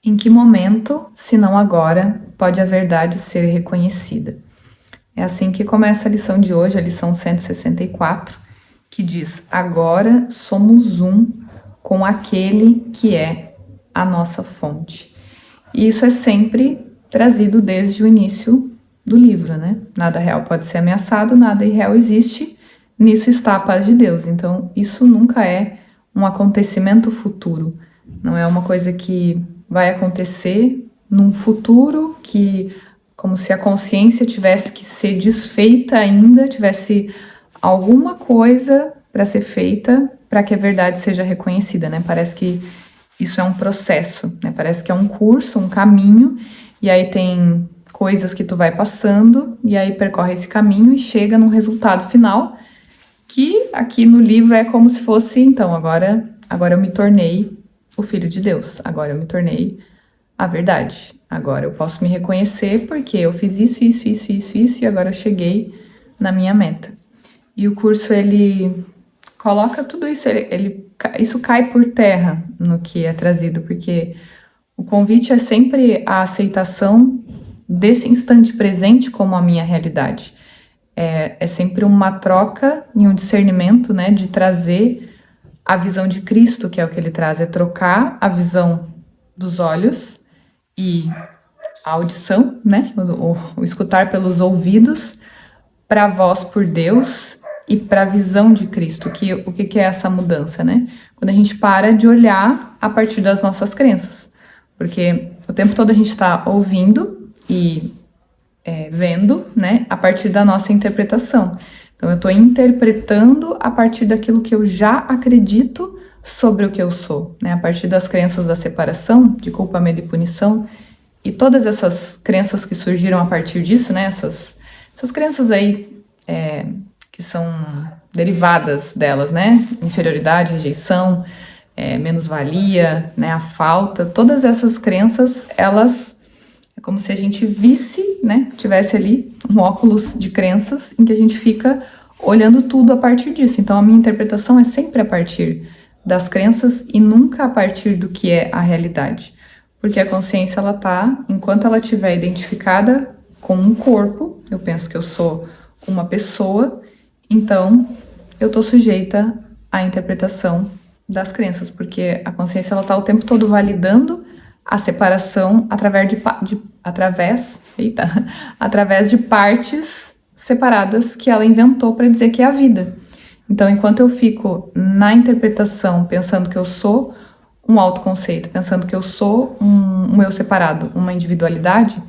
Em que momento, se não agora, pode a verdade ser reconhecida? É assim que começa a lição de hoje, a lição 164, que diz: agora somos um com aquele que é a nossa fonte. E isso é sempre trazido desde o início do livro, né? Nada real pode ser ameaçado, nada irreal existe, nisso está a paz de Deus. Então, isso nunca é um acontecimento futuro, não é uma coisa que vai acontecer num futuro que, como se a consciência tivesse que ser desfeita ainda, tivesse alguma coisa para ser feita para que a verdade seja reconhecida, né? Parece que isso é um processo, né? Parece que é um curso, um caminho, e aí tem coisas que tu vai passando, e aí percorre esse caminho e chega num resultado final, que aqui no livro é como se fosse, então, agora eu me tornei o Filho de Deus, agora eu me tornei a verdade, agora eu posso me reconhecer porque eu fiz isso, e agora eu cheguei na minha meta. E o curso, ele coloca tudo isso, isso cai por terra no que é trazido, porque o convite é sempre a aceitação desse instante presente como a minha realidade. É sempre uma troca e um discernimento, né, de trazer a visão de Cristo, que é o que ele traz, é trocar a visão dos olhos e a audição, né, o escutar pelos ouvidos, para a voz por Deus e para a visão de Cristo. O que é essa mudança, né? Quando a gente para de olhar a partir das nossas crenças, porque o tempo todo a gente está ouvindo e vendo, né, a partir da nossa interpretação. Então, eu estou interpretando a partir daquilo que eu já acredito sobre o que eu sou, né, a partir das crenças da separação, de culpa, medo e punição, e todas essas crenças que surgiram a partir disso, né, essas crenças aí que são derivadas delas, né, inferioridade, rejeição, menos-valia, né, a falta, todas essas crenças, elas é como se a gente visse, né, tivesse ali um óculos de crenças em que a gente fica olhando tudo a partir disso. Então, a minha interpretação é sempre a partir das crenças e nunca a partir do que é a realidade. Porque a consciência, ela tá, enquanto ela estiver identificada com um corpo, eu penso que eu sou uma pessoa, então eu tô sujeita à interpretação das crenças, porque a consciência, ela tá o tempo todo validando a separação através de partes separadas que ela inventou para dizer que é a vida. Então, enquanto eu fico na interpretação, pensando que eu sou um autoconceito, pensando que eu sou um eu separado, uma individualidade,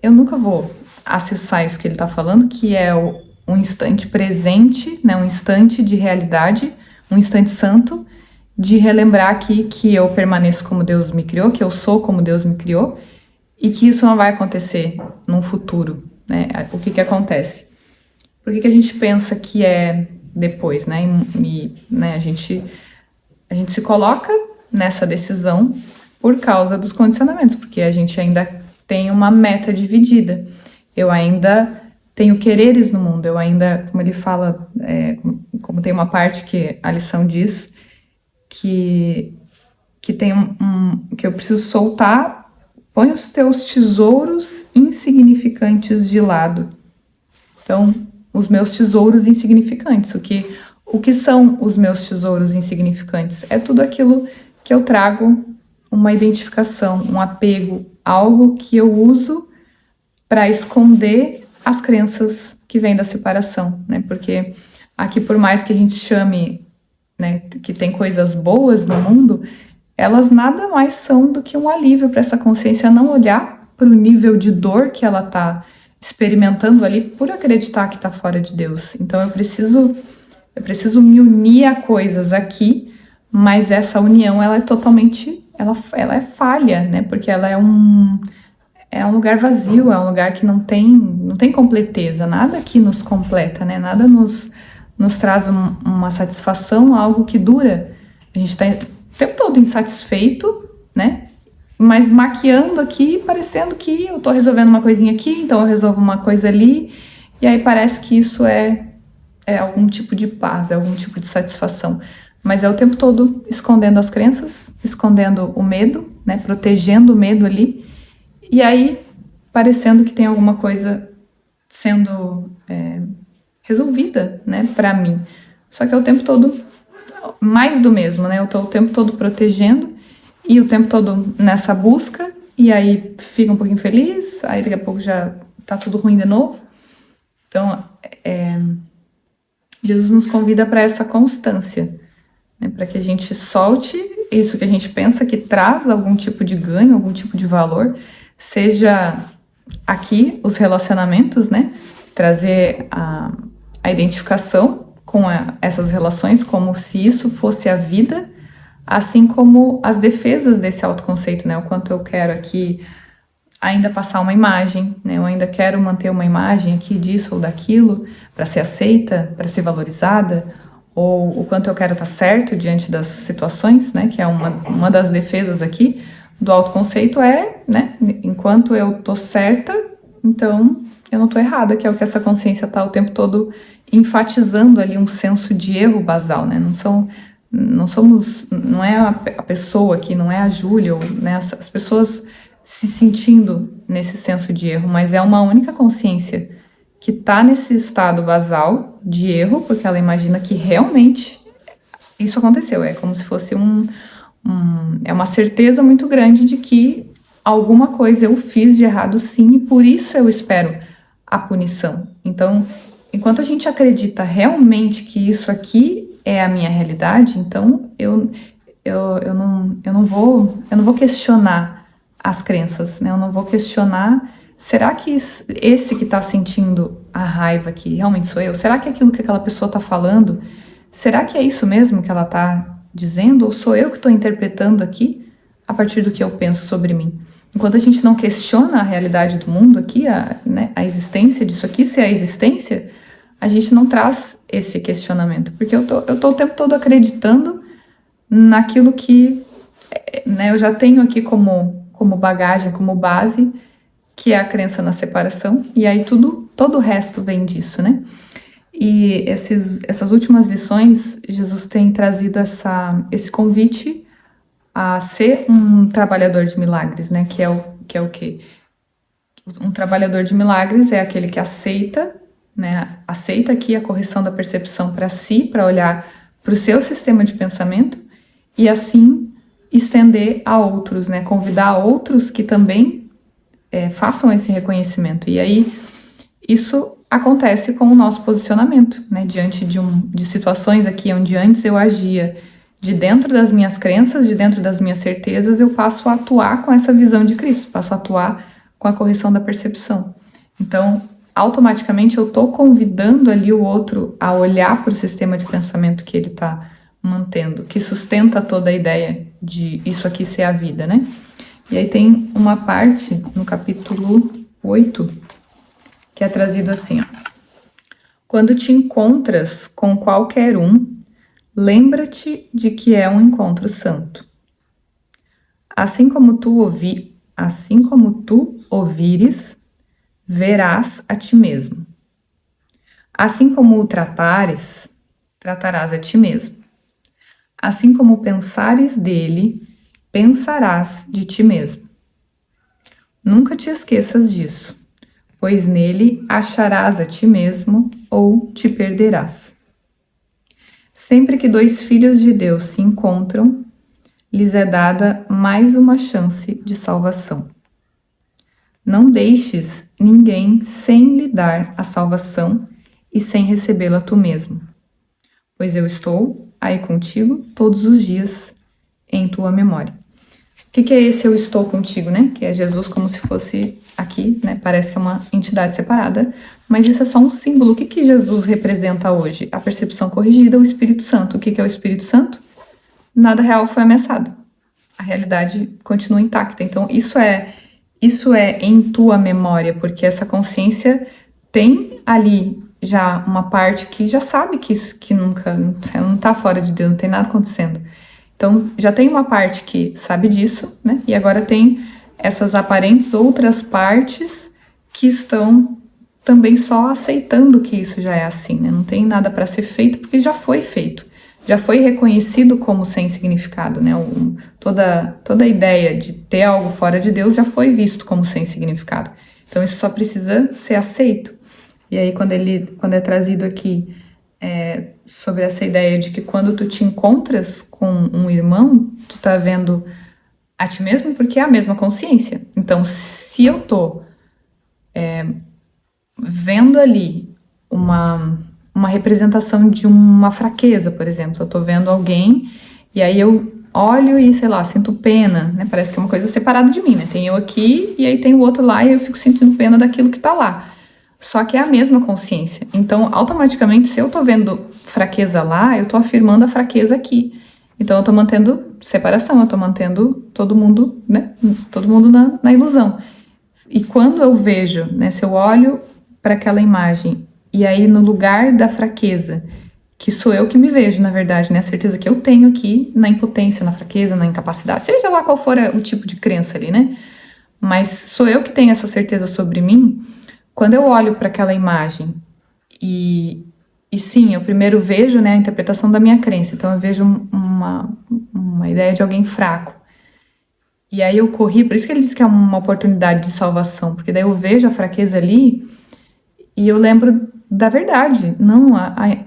eu nunca vou acessar isso que ele está falando, que é um instante presente, né, um instante de realidade, um instante santo, de relembrar aqui que eu permaneço como Deus me criou, que eu sou como Deus me criou, e que isso não vai acontecer num futuro, né? O que acontece? Por que a gente pensa que é depois, né? Né, a gente se coloca nessa decisão por causa dos condicionamentos, porque a gente ainda tem uma meta dividida. Eu ainda tenho quereres no mundo, eu ainda, como ele fala, como tem uma parte que a lição diz, que tem que eu preciso soltar, põe os teus tesouros insignificantes de lado. Então, os meus tesouros insignificantes, o que são os meus tesouros insignificantes? É tudo aquilo que eu trago uma identificação, um apego, algo que eu uso para esconder as crenças que vêm da separação, né? Porque aqui, por mais que a gente chame, né, que tem coisas boas no mundo, elas nada mais são do que um alívio para essa consciência não olhar para o nível de dor que ela está experimentando ali por acreditar que está fora de Deus. Então eu preciso me unir a coisas aqui, mas essa união, ela é totalmente, ela é falha, né? Porque ela é um lugar vazio, é um lugar que não tem completeza, nada aqui nos completa, né? Nada nos traz uma satisfação, algo que dura. A gente está o tempo todo insatisfeito, né? Mas maquiando aqui, parecendo que eu tô resolvendo uma coisinha aqui, então eu resolvo uma coisa ali, e aí parece que isso é algum tipo de paz, é algum tipo de satisfação. mas é o tempo todo escondendo as crenças, escondendo o medo, né, protegendo o medo ali, e aí parecendo que tem alguma coisa sendo resolvida, né, para mim. Só que é o tempo todo mais do mesmo, né? Eu tô o tempo todo protegendo e o tempo todo nessa busca, e aí fica um pouquinho feliz, aí daqui a pouco já tá tudo ruim de novo. Então, Jesus nos convida para essa constância, né? Para que a gente solte isso que a gente pensa que traz algum tipo de ganho, algum tipo de valor, seja aqui os relacionamentos, né? Trazer a identificação com essas relações como se isso fosse a vida, assim como as defesas desse autoconceito, né? O quanto eu quero aqui ainda passar uma imagem, né? Eu ainda quero manter uma imagem aqui disso ou daquilo para ser aceita, para ser valorizada, ou o quanto eu quero estar certo diante das situações, né? Que é uma das defesas aqui do autoconceito né? Enquanto eu tô certa, então eu não tô errada, que é o que essa consciência tá o tempo todo enfatizando ali um senso de erro basal, né? Não é a pessoa aqui, não é a Júlia, ou, né, as pessoas se sentindo nesse senso de erro, mas é uma única consciência que tá nesse estado basal de erro, porque ela imagina que realmente isso aconteceu, é como se fosse é uma certeza muito grande de que alguma coisa eu fiz de errado sim, e por isso eu espero a punição. Então, enquanto a gente acredita realmente que isso aqui é a minha realidade, então eu não vou questionar as crenças, né? Eu não vou questionar, será que esse que está sentindo a raiva aqui realmente sou eu? Será que aquilo que aquela pessoa está falando, será que é isso mesmo que ela está dizendo? Ou sou eu que estou interpretando aqui a partir do que eu penso sobre mim? Enquanto a gente não questiona a realidade do mundo aqui, a existência disso aqui, se é a existência, a gente não traz esse questionamento, porque eu tô o tempo todo acreditando naquilo que, né, eu já tenho aqui como bagagem, como base, que é a crença na separação, e aí todo o resto vem disso, né? E essas últimas lições, Jesus tem trazido esse convite a ser um trabalhador de milagres, né? Que é o quê? Um trabalhador de milagres é aquele que aceita, né? Aceita aqui a correção da percepção para si, para olhar para o seu sistema de pensamento e assim estender a outros, né? Convidar outros que também façam esse reconhecimento. E aí isso acontece com o nosso posicionamento, né? Diante de situações aqui onde antes eu agia de dentro das minhas crenças, de dentro das minhas certezas, eu passo a atuar com essa visão de Cristo, passo a atuar com a correção da percepção. Então, automaticamente eu estou convidando ali o outro a olhar para o sistema de pensamento que ele está mantendo, que sustenta toda a ideia de isso aqui ser a vida, né? E aí tem uma parte no capítulo 8 que é trazido assim, ó. Quando te encontras com qualquer um, lembra-te de que é um encontro santo. Assim como tu ouvires, verás a ti mesmo. Assim como o tratares, tratarás a ti mesmo. Assim como pensares dele, pensarás de ti mesmo. Nunca te esqueças disso, pois nele acharás a ti mesmo ou te perderás. Sempre que dois filhos de Deus se encontram, lhes é dada mais uma chance de salvação. Não deixes ninguém sem lhe dar a salvação e sem recebê-la tu mesmo, pois eu estou aí contigo todos os dias em tua memória. O que é esse eu estou contigo, né? Que é Jesus como se fosse aqui, né? Parece que é uma entidade separada, mas isso é só um símbolo. O que Jesus representa hoje? A percepção corrigida, o Espírito Santo. O que é o Espírito Santo? Nada real foi ameaçado. A realidade continua intacta. Então, isso é em tua memória, porque essa consciência tem ali já uma parte que já sabe que nunca, não tá fora de Deus, não tem nada acontecendo. Então, já tem uma parte que sabe disso, né? E agora tem essas aparentes outras partes que estão também só aceitando que isso já é assim, né? Não tem nada para ser feito porque já foi feito. já foi reconhecido como sem significado, né? Toda a ideia de ter algo fora de Deus já foi visto como sem significado. Então isso só precisa ser aceito. E aí quando é trazido aqui sobre essa ideia de que quando tu te encontras com um irmão, tu tá vendo a ti mesmo porque é a mesma consciência. Então se eu tô vendo ali uma representação de uma fraqueza, por exemplo. Eu tô vendo alguém e aí eu olho e, sei lá, sinto pena, né? Parece que é uma coisa separada de mim, né? Tem eu aqui e aí tem o outro lá e eu fico sentindo pena daquilo que tá lá. Só que é a mesma consciência. Então, automaticamente, se eu tô vendo fraqueza lá, eu tô afirmando a fraqueza aqui. Então, eu tô mantendo separação, eu tô mantendo todo mundo, né? Todo mundo na ilusão. E quando eu vejo, né? Se eu olho para aquela imagem e aí no lugar da fraqueza, que sou eu que me vejo, na verdade, né? A certeza que eu tenho aqui na impotência, na fraqueza, na incapacidade, seja lá qual for o tipo de crença ali, né? Mas sou eu que tenho essa certeza sobre mim. Quando eu olho para aquela imagem e sim, eu primeiro vejo, né, a interpretação da minha crença. Então eu vejo uma ideia de alguém fraco. E aí eu corri, por isso que ele diz que é uma oportunidade de salvação, porque daí eu vejo a fraqueza ali e eu lembro da verdade. Não,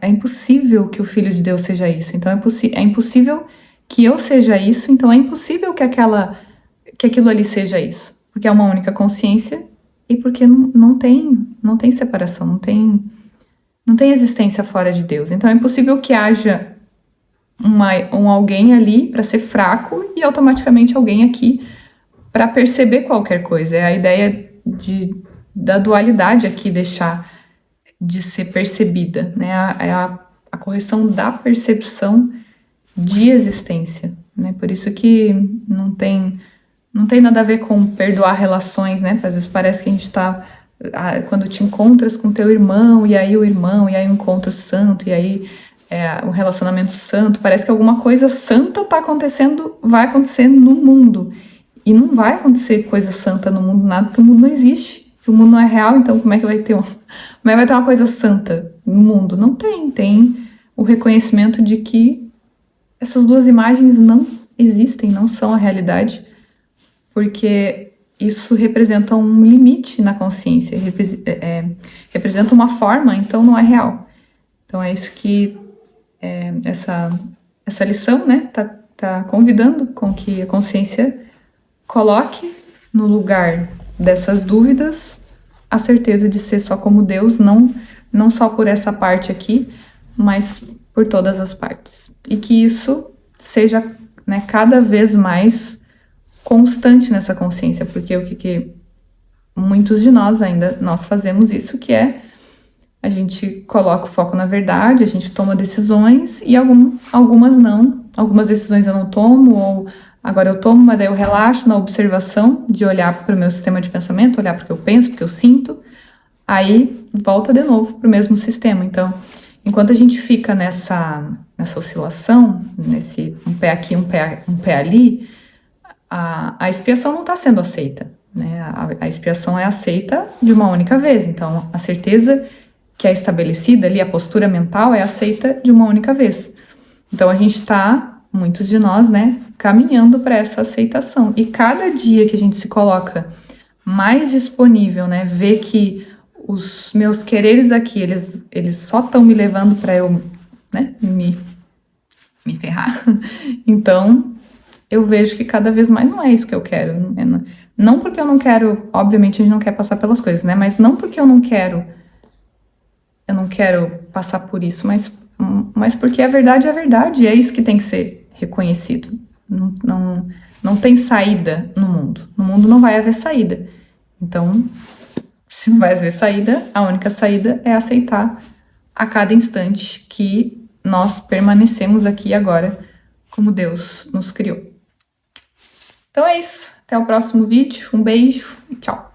é impossível que o Filho de Deus seja isso. Então é impossível que eu seja isso. Então é impossível que aquilo ali seja isso, porque é uma única consciência e porque não tem separação, não tem existência fora de Deus. Então é impossível que haja um alguém ali para ser fraco e automaticamente alguém aqui para perceber qualquer coisa. É a ideia da dualidade aqui deixar de ser percebida, né? É a correção da percepção de existência, né? Por isso que não tem nada a ver com perdoar relações, né? Às vezes parece que a gente tá quando te encontras com teu irmão, e aí o encontro santo, e aí um relacionamento santo, parece que alguma coisa santa tá acontecendo, vai acontecer no mundo. E não vai acontecer coisa santa no mundo, nada, porque o mundo não existe, que o mundo não é real, então como é que vai ter uma coisa santa no mundo? Não tem o reconhecimento de que essas duas imagens não existem, não são a realidade, porque isso representa um limite na consciência, representa uma forma, então não é real. Então é isso que essa lição, né, tá convidando com que a consciência coloque no lugar dessas dúvidas a certeza de ser só como Deus, não só por essa parte aqui, mas por todas as partes. E que isso seja, né, cada vez mais constante nessa consciência, porque o que muitos de nós fazemos isso, que é a gente coloca o foco na verdade, a gente toma decisões e algumas não, algumas decisões eu não tomo, ou agora eu tomo, mas daí eu relaxo na observação de olhar para o meu sistema de pensamento, olhar para o que eu penso, para o que eu sinto, aí volta de novo para o mesmo sistema. Então, enquanto a gente fica nessa oscilação, nesse um pé aqui, um pé ali, a expiação não está sendo aceita, né? A expiação é aceita de uma única vez. Então, a certeza que é estabelecida ali, a postura mental é aceita de uma única vez. Então, a gente está, muitos de nós, né, caminhando para essa aceitação. E cada dia que a gente se coloca mais disponível, né, ver que os meus quereres aqui, eles só estão me levando para eu, né, me ferrar. Então, eu vejo que cada vez mais não é isso que eu quero. Não porque eu não quero, obviamente a gente não quer passar pelas coisas, né? Mas não porque eu não quero passar por isso, mas porque a verdade é a verdade, e é isso que tem que ser reconhecido. Não tem saída no mundo. No mundo não vai haver saída. Então, se não vai haver saída, a única saída é aceitar a cada instante que nós permanecemos aqui e agora como Deus nos criou. Então é isso. Até o próximo vídeo. Um beijo e tchau.